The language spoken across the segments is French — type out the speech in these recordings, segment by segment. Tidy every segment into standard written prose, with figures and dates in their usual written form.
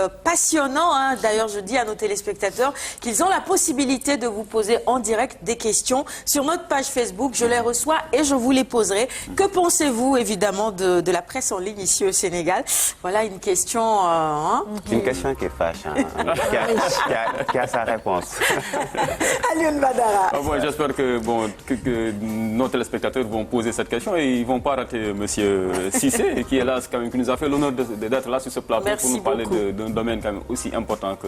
passionnants. Hein. D'ailleurs, je dis à nos téléspectateurs qu'ils ont la possibilité de vous poser en direct des questions sur notre page Facebook. Je les reçois et je vous les poserai. Que pensez-vous, évidemment, de la presse en ligne ici au Sénégal? Voilà une question... Une question qui fâche, hein, qui a sa réponse. Alioune Badara. J'espère que nos téléspectateurs vont poser cette question et ils ne vont pas rater M. Cissé, qui est là, quand même, qui nous a fait l'honneur d'être là sur ce plateau. Merci pour nous parler d'un domaine quand même aussi important que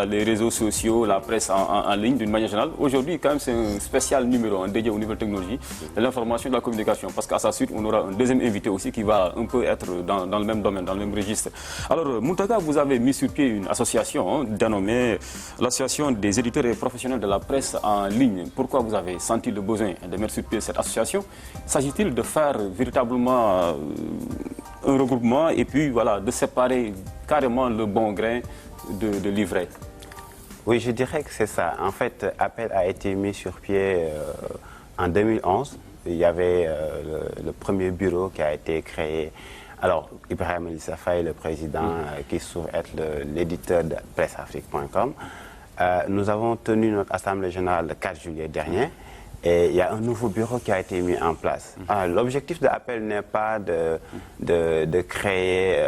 les réseaux sociaux, la presse en ligne d'une manière générale. Aujourd'hui, quand même, c'est un spécial numéro dédié aux nouvelles technologies, de l'information et de la communication, parce qu'à sa suite, on aura un deuxième invité aussi qui va un peu être dans le même domaine, dans le même registre. Alors, Mountaga, vous avez mis sur pied une association dénommée l'Association des éditeurs et professionnels de la presse en ligne. Pourquoi vous avez senti le besoin de mettre sur pied cette association? S'agit-il de faire véritablement un regroupement et puis de séparer carrément le bon grain de l'ivraie? Oui, je dirais que c'est ça. En fait, Appel a été mis sur pied en 2011. Il y avait le premier bureau qui a été créé. Alors, Ibrahim Elissa Faye, le président, qui se trouve être l'éditeur de presseafrique.com. Nous avons tenu notre assemblée générale le 4 juillet dernier. Et il y a un nouveau bureau qui a été mis en place. L'objectif de l'Appel n'est pas de créer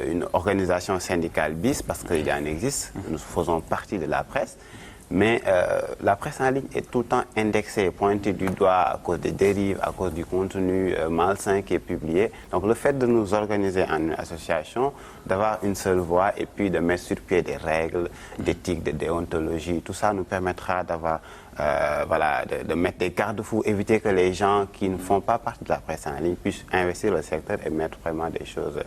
une organisation syndicale bis, parce qu'il en existe. Nous faisons partie de la presse. Mais la presse en ligne est tout le temps indexée, pointée du doigt à cause des dérives, à cause du contenu malsain qui est publié. Donc le fait de nous organiser en une association, d'avoir une seule voix et puis de mettre sur pied des règles d'éthique, de déontologie, tout ça nous permettra d'avoir de mettre des garde-fous, éviter que les gens qui ne font pas partie de la presse en ligne puissent investir le secteur et mettre vraiment des choses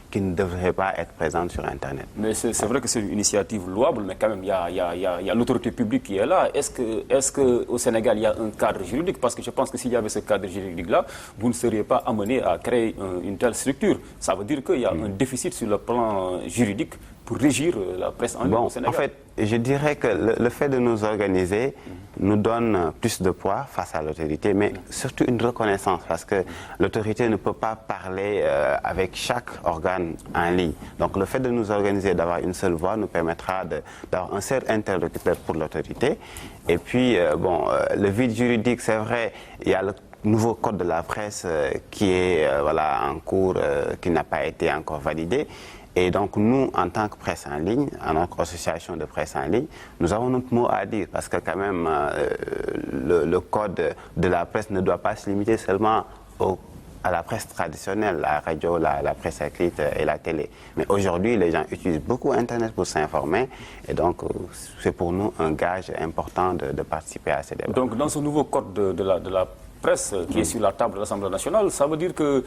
qui ne devraient pas être présentes sur Internet. Mais c'est vrai que c'est une initiative louable, mais quand même, il y a l'autorité publique qui est là. Est-ce qu'au Sénégal, il y a un cadre juridique? Parce que je pense que s'il y avait ce cadre juridique-là, vous ne seriez pas amené à créer une telle structure. Ça veut dire qu'il y a un déficit sur le plan juridique pour régir la presse en ligne au Sénégal. En fait, je dirais que le fait de nous organiser nous donne plus de poids face à l'autorité, mais surtout une reconnaissance, parce que l'autorité ne peut pas parler avec chaque organe en ligne. Donc le fait de nous organiser, d'avoir une seule voix, nous permettra d'avoir un seul interlocuteur pour l'autorité. Et puis, le vide juridique, c'est vrai, il y a le nouveau code de la presse qui est en cours, qui n'a pas été encore validé. Et donc nous, en tant que presse en ligne, en tant qu'association de presse en ligne, nous avons notre mot à dire, parce que quand même, le code de la presse ne doit pas se limiter seulement à la presse traditionnelle, la radio, la presse écrite et la télé. Mais aujourd'hui, les gens utilisent beaucoup Internet pour s'informer, et donc c'est pour nous un gage important de participer à ces débats. Donc dans ce nouveau code de la presse qui est sur la table de l'Assemblée nationale, ça veut dire que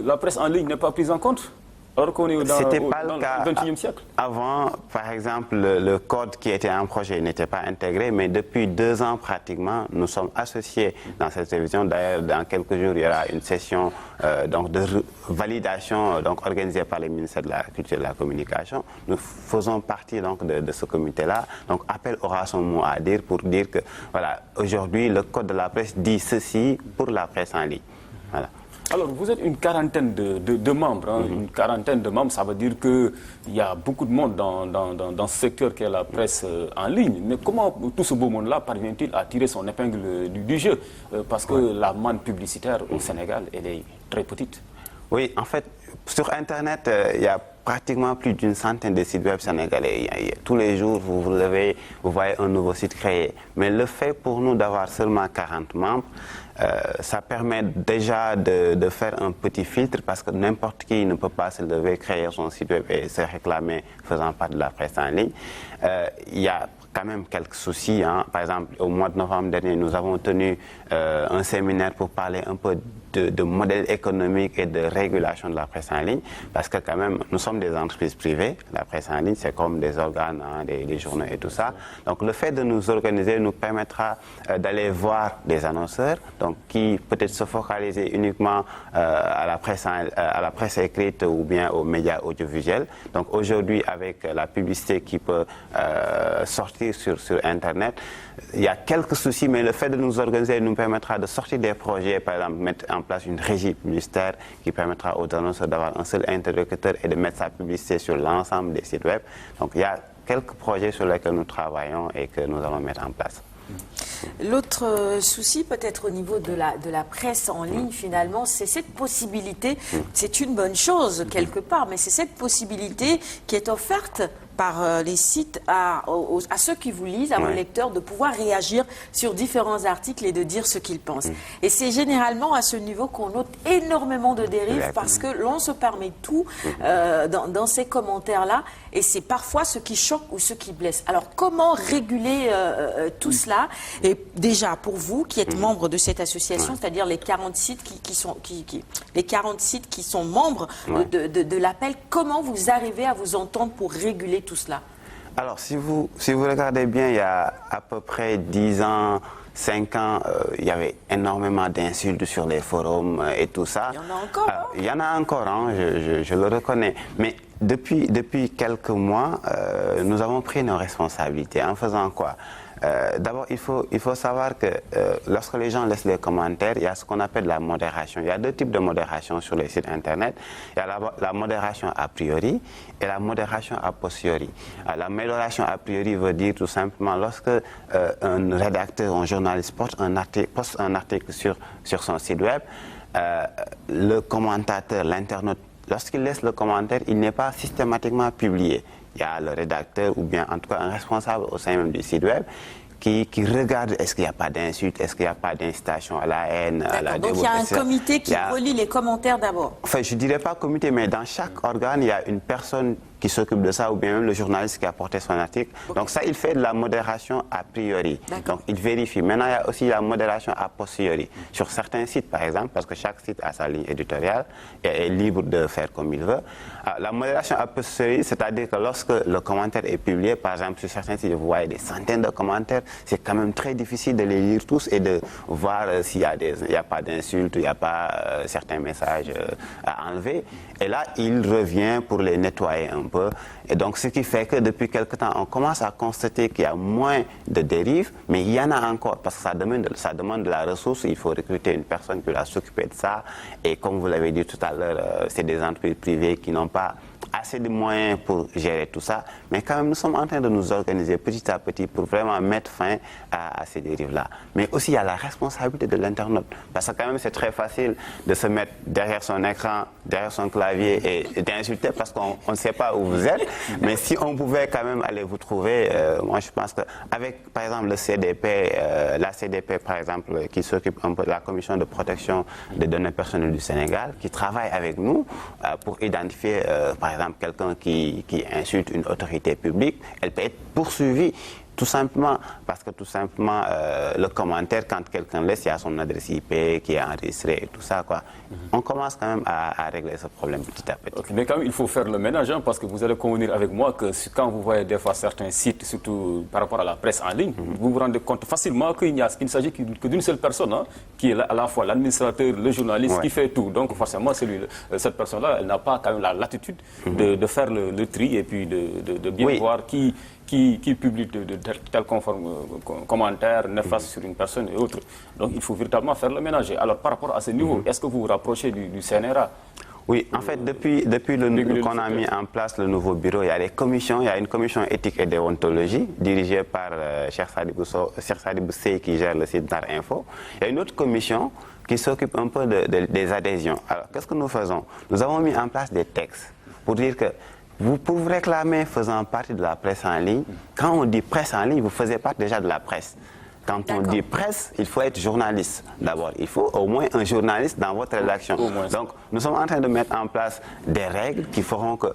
la presse en ligne n'est pas prise en compte? Alors qu'on est dans le XXIe siècle. Avant, par exemple, le code qui était en projet n'était pas intégré, mais depuis 2 ans pratiquement, nous sommes associés dans cette révision. D'ailleurs, dans quelques jours, il y aura une session de validation organisée par les ministères de la Culture et de la Communication. Nous faisons partie de ce comité-là. Donc, Appel aura son mot à dire pour dire que, aujourd'hui, le code de la presse dit ceci pour la presse en ligne. Voilà. Alors, vous êtes une quarantaine de membres. Une quarantaine de membres, ça veut dire qu'il y a beaucoup de monde dans ce secteur qui est la presse en ligne. Mais comment tout ce beau monde-là parvient-il à tirer son épingle du jeu? Parce que la manne publicitaire au Sénégal, elle est très petite. Oui, en fait, sur Internet, il y a pratiquement plus d'une centaine de sites web sénégalais. Tous les jours, vous vous levez, vous voyez un nouveau site créé. Mais le fait pour nous d'avoir seulement 40 membres, ça permet déjà de faire un petit filtre, parce que n'importe qui ne peut pas se lever, créer son site web et se réclamer faisant partie de la presse en ligne. Il y a quand même quelques soucis. Par exemple, au mois de novembre dernier, nous avons tenu un séminaire pour parler un peu de modèle économique et de régulation de la presse en ligne, parce que quand même, nous sommes des entreprises privées. La presse en ligne, c'est comme des organes, des journaux et tout ça. Donc le fait de nous organiser nous permettra d'aller voir des annonceurs, donc qui peut-être se focaliser uniquement à la presse écrite ou bien aux médias audiovisuels. Donc aujourd'hui, avec la publicité qui peut sortir sur Internet, il y a quelques soucis, mais le fait de nous organiser nous permettra de sortir des projets, par exemple, mettre en place une régie publicitaire qui permettra aux annonceurs d'avoir un seul interlocuteur et de mettre sa publicité sur l'ensemble des sites web. Donc il y a quelques projets sur lesquels nous travaillons et que nous allons mettre en place. L'autre souci peut-être au niveau de la presse en ligne finalement, c'est cette possibilité, c'est une bonne chose quelque part, mais c'est cette possibilité qui est offerte par les sites à ceux qui vous lisent, à vos lecteurs, de pouvoir réagir sur différents articles et de dire ce qu'ils pensent. Et c'est généralement à ce niveau qu'on note énormément de dérives parce que l'on se permet tout dans ces commentaires-là et c'est parfois ce qui choque ou ce qui blesse. Alors comment réguler tout cela? Et déjà pour vous qui êtes membre de cette association, c'est-à-dire les 40 sites les 40 sites qui sont membres de l'appel, comment vous arrivez à vous entendre pour réguler tout cela? Alors, si vous regardez bien, il y a à peu près 10 ans, 5 ans, il y avait énormément d'insultes sur les forums et tout ça. Il y en a encore, hein? Il y en a encore, hein, je le reconnais. Mais depuis quelques mois, nous avons pris nos responsabilités. En faisant quoi? D'abord, il faut savoir que lorsque les gens laissent les commentaires, il y a ce qu'on appelle la modération. Il y a deux types de modération sur les sites Internet. Il y a la modération a priori et la modération a posteriori. La modération a priori veut dire tout simplement lorsque un rédacteur, un journaliste poste un article sur son site web, le commentateur, l'internaute, lorsqu'il laisse le commentaire, il n'est pas systématiquement publié. Il y a le rédacteur ou bien en tout cas un responsable au sein même du site web qui regarde est-ce qu'il n'y a pas d'insulte, est-ce qu'il n'y a pas d'incitation à la haine, à la donc il y a un comité qui relie les commentaires d'abord. Enfin, je ne dirais pas comité, mais dans chaque organe, il y a une personne qui s'occupe de ça ou bien même le journaliste qui a porté son article. Donc ça, il fait de la modération a priori. Donc il vérifie. Maintenant, il y a aussi la modération a posteriori. Sur certains sites, par exemple, parce que chaque site a sa ligne éditoriale et est libre de faire comme il veut. La modération a posteriori, c'est-à-dire que lorsque le commentaire est publié, par exemple, sur certains sites, vous voyez des centaines de commentaires, c'est quand même très difficile de les lire tous et de voir s'il n'y a pas d'insultes, il n'y a pas certains messages à enlever. Et là, il revient pour les nettoyer un peu. Et donc, ce qui fait que depuis quelque temps, on commence à constater qu'il y a moins de dérives, mais il y en a encore, parce que ça demande de la ressource. Il faut recruter une personne qui va s'occuper de ça. Et comme vous l'avez dit tout à l'heure, c'est des entreprises privées qui n'ont pas assez de moyens pour gérer tout ça. Mais quand même, nous sommes en train de nous organiser petit à petit pour vraiment mettre fin à ces dérives-là. Mais aussi, il y a la responsabilité de l'internaute. Parce que quand même, c'est très facile de se mettre derrière son écran, derrière son clavier et d'insulter parce qu'on ne sait pas où vous êtes. Mais si on pouvait quand même aller vous trouver, moi je pense qu'avec, par exemple, le CDP, la CDP, par exemple, qui s'occupe un peu de la Commission de protection des données personnelles du Sénégal, qui travaille avec nous pour identifier, par exemple, quelqu'un qui insulte une autorité publique, elle peut être poursuivie. Tout simplement, parce que le commentaire, quand quelqu'un laisse, il y a son adresse IP qui est enregistrée et tout ça, quoi. On commence quand même à régler ce problème petit à petit. Okay, mais quand même, il faut faire le ménage, hein, parce que vous allez convenir avec moi que quand vous voyez des fois certains sites, surtout par rapport à la presse en ligne, vous vous rendez compte facilement qu'il ne s'agit que d'une seule personne, hein, qui est à la fois l'administrateur, le journaliste, qui fait tout. Donc forcément, cette personne-là, elle n'a pas quand même la latitude de faire le tri et puis de bien voir qui publie de tels commentaires néfastes sur une personne et autres. Donc il faut véritablement faire le ménage. Alors par rapport à ce niveau, est-ce que vous vous rapprochez du CNRA? Oui, en fait, depuis qu'on a mis en place le nouveau bureau, il y a des commissions. Il y a une commission éthique et déontologie dirigée par Cheikh Sadibou Sey qui gère le site Dar Info. Il y a une autre commission qui s'occupe un peu des adhésions. Alors, qu'est-ce que nous faisons? Nous avons mis en place des textes pour dire que vous pouvez réclamer faisant partie de la presse en ligne. Quand on dit presse en ligne, vous faisiez partie déjà de la presse. Quand on dit presse, il faut être journaliste. D'abord, il faut au moins un journaliste dans votre rédaction. Donc, nous sommes en train de mettre en place des règles qui feront que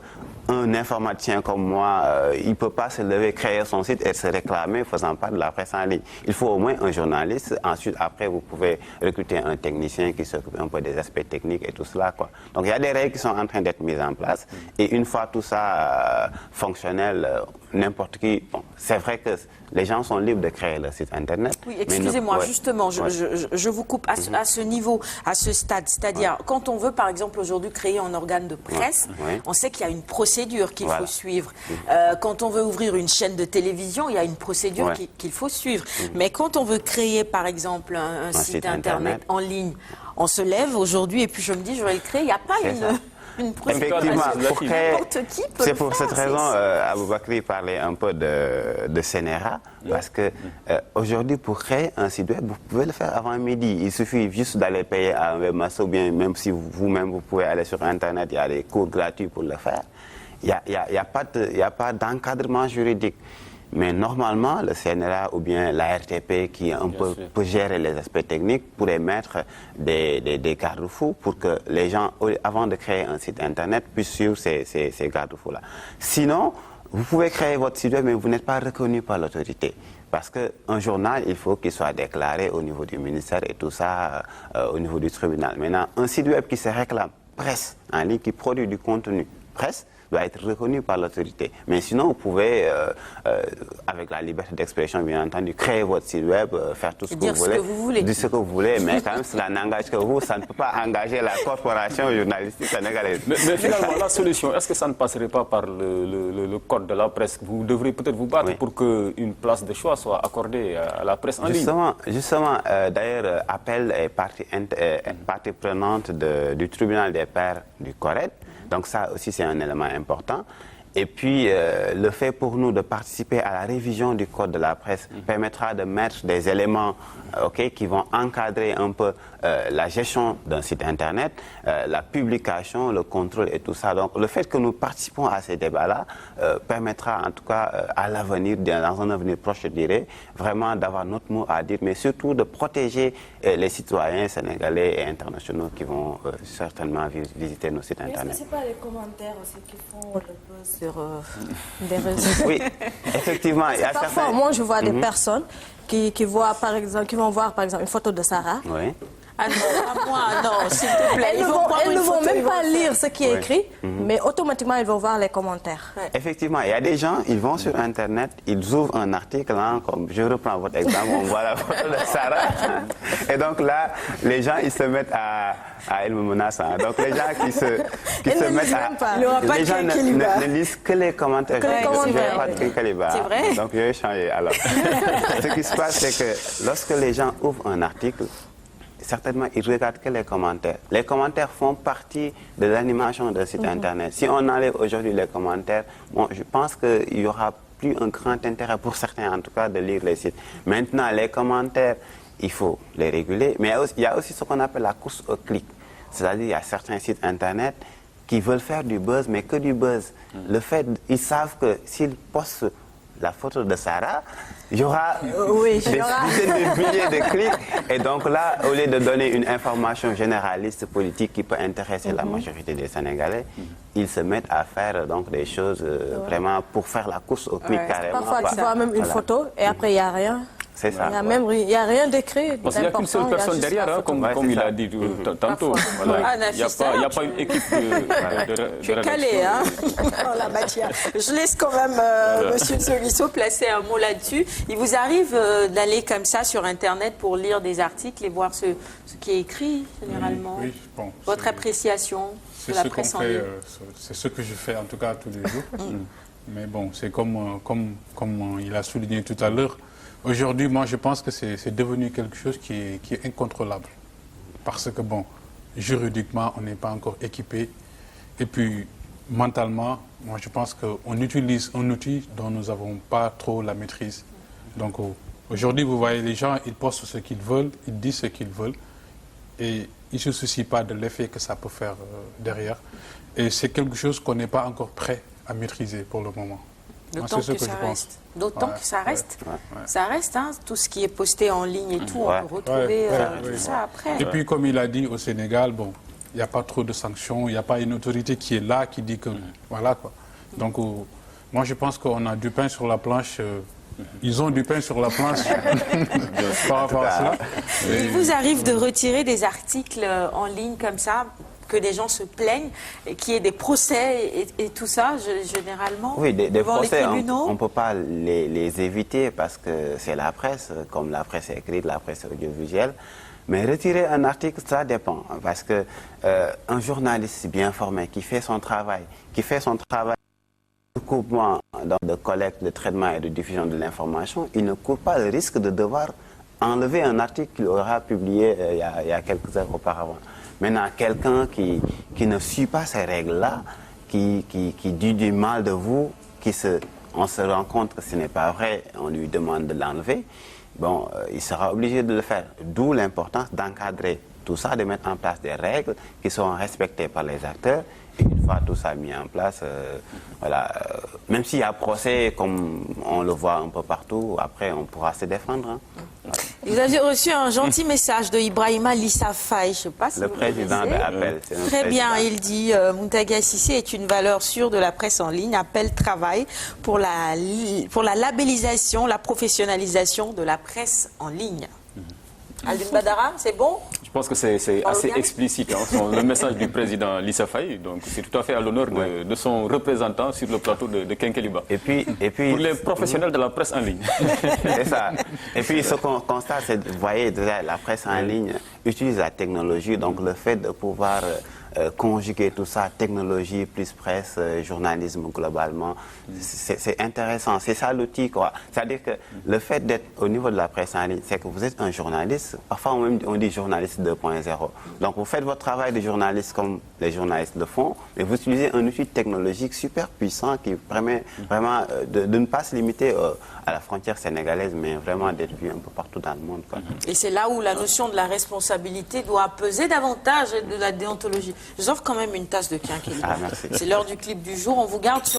un informaticien comme moi, il ne peut pas se lever, créer son site et se réclamer faisant part de la presse en ligne. Il faut au moins un journaliste. Ensuite, après, vous pouvez recruter un technicien qui s'occupe un peu des aspects techniques et tout cela, quoi. Donc, il y a des règles qui sont en train d'être mises en place. Et une fois tout ça fonctionnel, n'importe qui... Bon, c'est vrai que les gens sont libres de créer leur site Internet. Oui, excusez-moi, justement, je vous coupe à ce niveau, à ce stade. C'est-à-dire, quand on veut, par exemple, aujourd'hui créer un organe de presse, on sait qu'il y a une procédure qu'il faut suivre. Quand on veut ouvrir une chaîne de télévision, il y a une procédure qu'il faut suivre. Mais quand on veut créer, par exemple, un site Internet en ligne, on se lève aujourd'hui et puis je me dis, je vais le créer. Il n'y a pas une procédure. Effectivement, c'est pour cette raison, Aboubakry parlait un peu de CNRA, parce que aujourd'hui, pour créer un site web, vous pouvez le faire avant midi. Il suffit juste d'aller payer à un webmaster, ou bien même si vous-même, vous pouvez aller sur Internet, il y a des cours gratuits pour le faire. Il n'y a pas d'encadrement juridique. Mais normalement, le CNRA ou bien la RTP qui peut gérer les aspects techniques pourrait mettre des garde-fous pour que les gens, avant de créer un site Internet, puissent suivre ces garde-fous-là. Sinon, vous pouvez créer votre site web, mais vous n'êtes pas reconnu par l'autorité. Parce qu'un journal, il faut qu'il soit déclaré au niveau du ministère et tout ça au niveau du tribunal. Maintenant, un site web qui se réclame presse en ligne, qui produit du contenu presse, doit être reconnu par l'autorité. Mais sinon, vous pouvez, avec la liberté d'expression, bien entendu, créer votre site web, faire tout ce que vous voulez. Dire ce que vous voulez, mais quand même, cela n'engage que vous, ça ne peut pas engager la corporation journalistique sénégalaise. Mais finalement, la solution, est-ce que ça ne passerait pas par le code de la presse? Vous devrez peut-être vous battre pour qu'une place de choix soit accordée à la presse en ligne. Justement, d'ailleurs, Appel est partie prenante du tribunal des pairs du CORED. Donc ça aussi, c'est un élément important. Et puis, le fait pour nous de participer à la révision du code de la presse permettra de mettre des éléments qui vont encadrer un peu la gestion d'un site Internet, la publication, le contrôle et tout ça. Donc, le fait que nous participons à ces débats-là permettra, en tout cas, à l'avenir, dans un avenir proche, je dirais, vraiment d'avoir notre mot à dire, mais surtout de protéger les citoyens sénégalais et internationaux qui vont certainement visiter nos sites Internet. Est-ce que ce n'est pas les commentaires aussi qui font le buzz sur des réseaux? Oui, effectivement. Il y a parfois, moi, je vois des personnes qui vont voir, par exemple, une photo de Sarah. Oui. Ah non, à moi, non, s'il te plaît. Elles ne vont même pas lire ce qui est écrit, mais automatiquement, ils vont voir les commentaires. Effectivement, il y a des gens, ils vont sur Internet, ils ouvrent un article, hein, comme je reprends votre exemple, on voit la photo de Sarah. Et donc là, les gens, ils se mettent à elle me menace. Hein. Donc les gens qui se mettent à... Les gens ne lisent que les commentaires. C'est vrai. Donc je vais changer. Alors, ce qui se passe, c'est que lorsque les gens ouvrent un article, certainement, ils regardent que les commentaires. Les commentaires font partie de l'animation d'un site Internet. Si on enlève aujourd'hui les commentaires, bon, je pense qu'il y aura plus un grand intérêt pour certains, en tout cas, de lire les sites. Maintenant, les commentaires, il faut les réguler, mais il y a aussi ce qu'on appelle la course au clic. C'est-à-dire, il y a certains sites Internet qui veulent faire du buzz, mais que du buzz. Le fait, ils savent que s'ils postent la photo de Sarah, il y aura des dizaines de milliers de clics. Et donc là, au lieu de donner une information généraliste politique qui peut intéresser la majorité des Sénégalais, ils se mettent à faire donc des choses vraiment pour faire la course au clic carrément. Parfois, tu vois même une photo et après, il n'y a rien. C'est ça. Il n'y a rien d'écrit. Parce qu'il n'y a qu'une seule personne derrière, hein, comme il a dit tantôt. Voilà. Il n'y a pas une équipe de Je suis calé, hein, dans la matière. Je laisse quand même Monsieur Solisso placer un mot là-dessus. Il vous arrive d'aller comme ça sur Internet pour lire des articles et voir ce qui est écrit, généralement? Oui, bon, votre appréciation de la presse en ligne? C'est ce que je fais en tout cas tous les jours. Mais bon, c'est comme il a souligné tout à l'heure. Aujourd'hui, moi, je pense que c'est devenu quelque chose qui est incontrôlable. Parce que, bon, juridiquement, on n'est pas encore équipé. Et puis, mentalement, moi, je pense qu'on utilise un outil dont nous n'avons pas trop la maîtrise. Donc, aujourd'hui, vous voyez, les gens, ils postent ce qu'ils veulent, ils disent ce qu'ils veulent. Et ils ne se soucient pas de l'effet que ça peut faire derrière. Et c'est quelque chose qu'on n'est pas encore prêt à maîtriser pour le moment. D'autant que ça reste. D'autant que ça reste. Ça reste, hein, tout ce qui est posté en ligne et tout, on peut retrouver tout ça après. Et puis, comme il a dit, au Sénégal, bon, il n'y a pas trop de sanctions, il n'y a pas une autorité qui est là, qui dit que... Voilà, quoi. Donc, moi, je pense qu'on a du pain sur la planche. Ils ont du pain sur la planche par rapport à cela. Il vous arrive de retirer des articles en ligne comme ça, que des gens se plaignent, qu'il y ait des procès et tout ça, généralement? Oui, des devant procès, les tribunaux? on ne peut pas les éviter parce que c'est la presse, comme la presse écrite, la presse audiovisuelle. Mais retirer un article, ça dépend. Parce que un journaliste bien formé, qui fait son travail de coupement, de collecte, de traitement et de diffusion de l'information, il ne court pas le risque de devoir enlever un article qu'il aura publié il y a quelques heures auparavant. Maintenant, quelqu'un qui ne suit pas ces règles-là, qui dit du mal de vous, on se rend compte que ce n'est pas vrai, on lui demande de l'enlever, bon, il sera obligé de le faire. D'où l'importance d'encadrer tout ça, de mettre en place des règles qui sont respectées par les acteurs. Et une fois tout ça mis en place, voilà, même s'il y a procès, comme on le voit un peu partout, après on pourra se défendre. Hein. Vous avez reçu un gentil message de Ibrahima Lissa Faye, je ne sais pas si le vous président de Appel. Très bien, il dit Mountaga Cissé est une valeur sûre de la presse en ligne. Appel travaille pour la labellisation, la professionnalisation de la presse en ligne. Aldine Badara, c'est bon? Je pense que c'est assez explicite, hein, le message du président Lissa Faye. Donc c'est tout à fait à l'honneur de son représentant sur le plateau de Kenkeliba. Et puis, pour les professionnels de la presse en ligne. C'est ça. Et puis ce qu'on constate, c'est que vous voyez déjà la presse en ligne utilise la technologie, donc le fait de pouvoir conjuguer tout ça, technologie plus presse, journalisme globalement, c'est intéressant. C'est ça l'outil, quoi. C'est-à-dire que le fait d'être au niveau de la presse en ligne, c'est que vous êtes un journaliste. Parfois, on dit journaliste 2.0. Donc, vous faites votre travail de journaliste comme les journalistes le font, mais vous utilisez un outil technologique super puissant qui permet vraiment de ne pas se limiter à la frontière sénégalaise, mais vraiment d'être vu un peu partout dans le monde, quoi. Et c'est là où la notion de la responsabilité doit peser davantage et de la déontologie. Je vous offre quand même une tasse de Kenkeliba. Ah, merci. C'est l'heure du clip du jour. On vous garde sur